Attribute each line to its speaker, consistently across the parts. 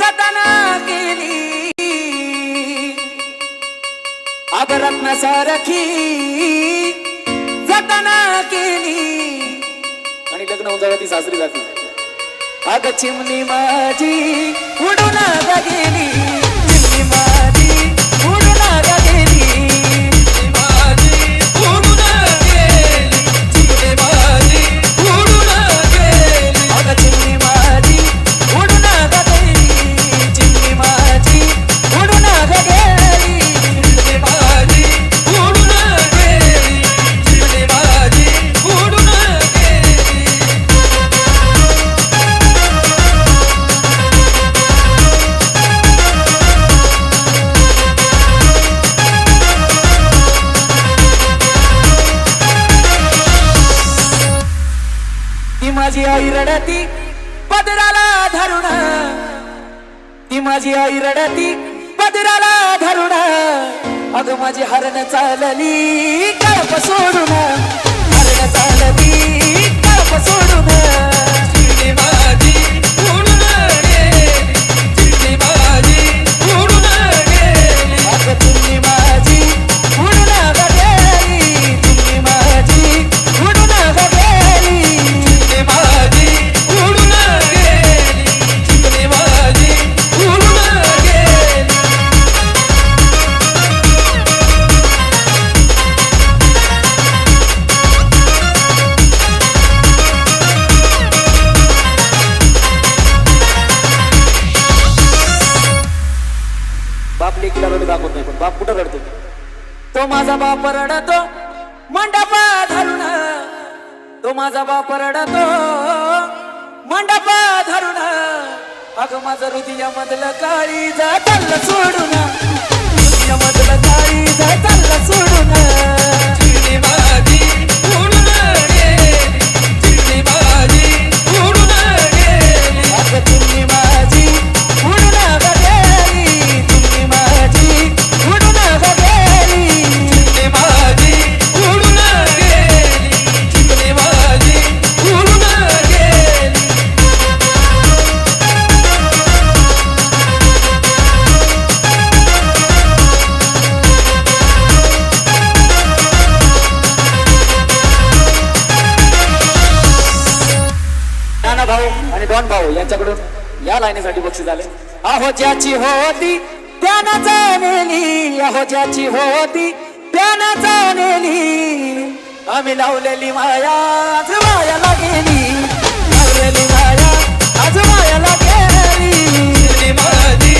Speaker 1: जतन केली अग रत्नासारखी जतन केली आणि लग्न होऊन जाऊ ती सासरी जाते अग चिमणी माझी उडून गेली चिमणी माझी उडून गेली माझी उडून गेली चिमणी माझी उडून गेली अग चिमणी माझी उडून गेली चिमणी माझी उडून गेली चिमणी माझी उडून गेली चिमणी माझी उडून गेली ती माझी आई रडती पदराला धरून ती माझी आई रडती पदराला धरून अग माझी हरण चालली कळप सोडून हरण चालली कळप सोडून चिमणी माझी उडून गेली चिमणी माझी उडून गेली अग चिमणी माझी उडून गेली चिमणी माझी उडून गेली चिमणी माझी उडून गेली चिमणी माझी उडून गेली बाप लेकीला रडू दाखवत नाही पण बाप कुठं रडतो तो माझा बाप रडतो मंडपा धरून तो माझा बाप रडतो मंडपा धरून अग माझं हृदयामधलं काळी जातल सोडून हृदयामधलं काळी जातल सोडून चिमणी माझी उडून गेली चिमणी माझी उडून गेली अग चिमणी माझी उडून गेली चिमणी माझी उडून गेली चिमणी माझी उडून गेली चिमणी माझी उडून गेली नाना भाऊ आणि डॉन भाऊ यांच्याकडून या लाईनीसाठी बक्षीस आले अहो ज्याची होती त्यानं जाणली अहो ज्याची होती त्यानं जाणली आम्ही लावलेली माया आज वायाला गेली लावलेली माया आज वायाला गेली चिमणी माझी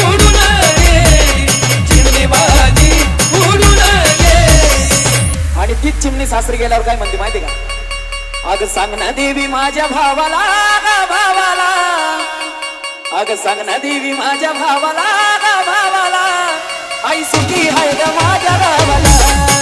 Speaker 1: उडून गेली चिमणी माझी उडून गेली आणि तीच चिमणी सासरी गेल्यावर काय म्हणते माहिती का अग सांग ना देवी माझ्या भावाला भावाला अग सांग ना देवी माझ्या भावाला भावाला आई सुखी आहे ग माझ्या गावाला